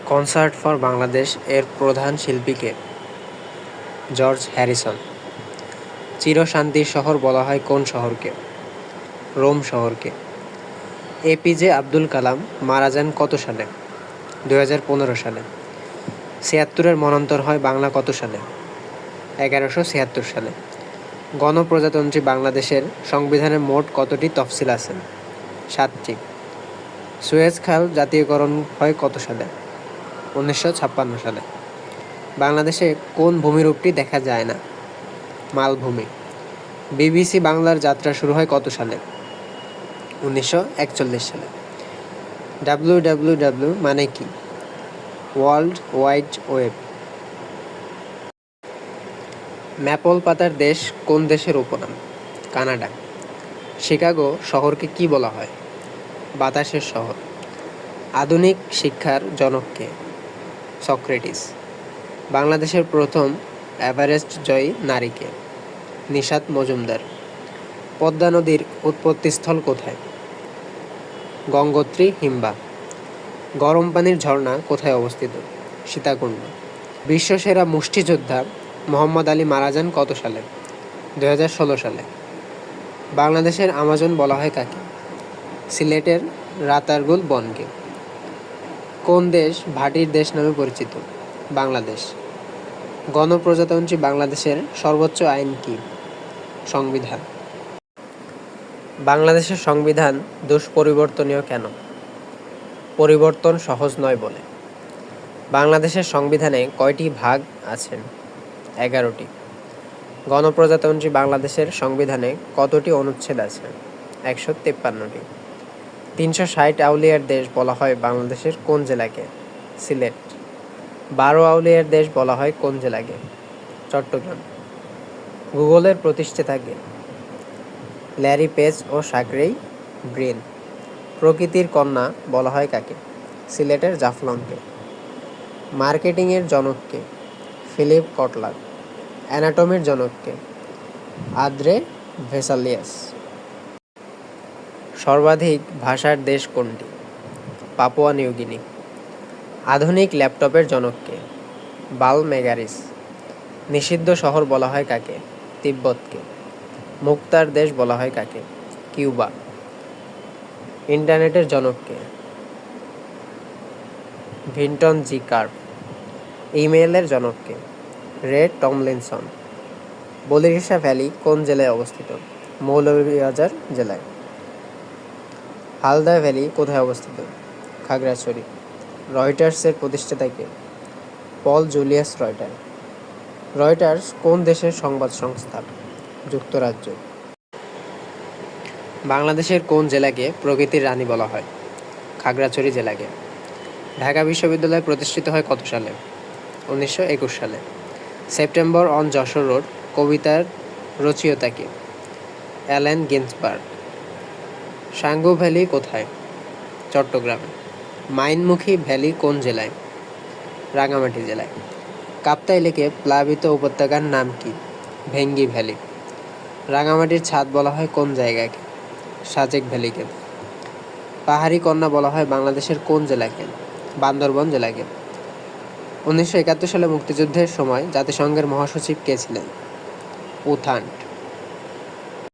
Concert for Bangladesh এর প্রধান শিল্পী কে? George Harrison. চিরশান্তির শহর বলা হয় কোন শহরকে? রোম শহরকে। এপিজে আব্দুল কালাম মারা যান কত সালে? 2015 সালে। ৭৬-এর মন্বন্তর হয় বাংলা কত সালে? 1176 সালে। গণপ্রজাতন্ত্রী বাংলাদেশের সংবিধানে মোট কতটি তফসিল আছে? 7টি। সুয়েজ খাল জাতীয়করণ হয় কত সালে? 1956 সালে। বাংলাদেশে কোন ভূমিরূপটি দেখা যায় না? মালভূমি। বিবিসি বাংলার যাত্রা শুরু হয় কত সালে? 1941 সালে। WWW মানে কি? World wide web. ম্যাপল পাতার দেশ কোন দেশের উপনাম? কানাডা। শিকাগো শহরকে কি বলা হয়? বাতাসের শহর। আধুনিক শিক্ষার জনক কে? সক্রেটিস। বাংলাদেশের প্রথম এভারেস্ট জয়ী নারী কে? নিশাত মজুমদার। পদ্মা নদীর উৎপত্তিস্থল কোথায়? গঙ্গোত্রী হিমবাহ। গরম পানির ঝর্ণা কোথায় অবস্থিত? সীতাকুণ্ড। বিশ্বসেরা মুষ্টিযোদ্ধা মোহাম্মদ আলী মারা যান কত সালে? 2016 সালে। বাংলাদেশের আমাজন বলা হয় কাকে? সিলেটের রাতারগুল বনকে। কোন দেশ ভাটির দেশ নামে পরিচিত? বাংলাদেশ। গণপ্রজাতন্ত্রী বাংলাদেশের সর্বোচ্চ আইন কি? সংবিধান। বাংলাদেশের সংবিধান দুষ্পরিবর্তনীয় কেন? পরিবর্তন সহজ নয় বলে। বাংলাদেশের সংবিধানে কয়টি ভাগ আছে? 11টি। গণপ্রজাতন্ত্রী বাংলাদেশের সংবিধানে কতটি অনুচ্ছেদ আছে? 153টি। 360 আউলিয়ার দেশ বলা হয় বাংলাদেশের কোন জেলাকে? সিলেট। 12 আউলিয়ার দেশ বলা হয় কোন জেলাকে? চট্টগ্রাম। গুগলের প্রতিষ্ঠাতা কে? ল্যারি পেজ ও সার্গেই ব্রিন। প্রকৃতির কন্যা বলা হয় কাকে? সিলেটের জাফলংকে। মার্কেটিংয়ের জনক কে? ফিলিপ কটলার। অ্যানাটমির জনক কে? আদ্রে ভেসালিয়াস। সর্বাধিক ভাষার দেশ কোনটি? Papua New Guinea. আধুনিক ল্যাপটপের জনক কে? বাল মেগারিস। নিষিদ্ধ শহর বলা হয় কাকে? তিব্বতকে। মুক্তার দেশ বলা হয় কাকে? কিউবা। ইন্টারনেটের জনক কে? ভিন্টন জি কার্ভ। ইমেইলের জনক কে? Ray Tomlinson. বলিরিসা ভ্যালি কোন জেলায় অবস্থিত? মৌলভীবাজার জেলায়। হালদা ভ্যালি কোথায় অবস্থিত? খাগড়াছড়ি। রয়টার্সের প্রতিষ্ঠাতা কে? পল জুলিয়াস রয়টার। রয়টার্স কোন দেশের সংবাদ সংস্থা? যুক্তরাজ্য। বাংলাদেশের কোন জেলাকে প্রকৃতির রানী বলা হয়? খাগড়াছড়ি জেলাকে। ঢাকা বিশ্ববিদ্যালয় প্রতিষ্ঠিত হয় কত সালে? 1921 সালে। সেপ্টেম্বর অন যশোর রোড কবিতার রচয়িতা কে? Allen Ginsberg. সাঙ্গু ভ্যালি কোথায়? চট্টগ্রামে। মাইনমুখী ভ্যালি কোন জেলায়? রাঙামাটি জেলায়। কাপ্তাই লেকে প্লাবিত উপত্যকার নাম কি? ভেঙ্গি ভ্যালি। রাঙামাটির ছাদ বলা হয় কোন জায়গাকে? সাজেক ভ্যালিকে। পাহাড়ি কন্যা বলা হয় বাংলাদেশের কোন জেলাকে? বান্দরবন জেলাকে। 1971 সালে মুক্তিযুদ্ধের সময় জাতিসংঘের মহাসচিব কে ছিলেন? উথান্ড।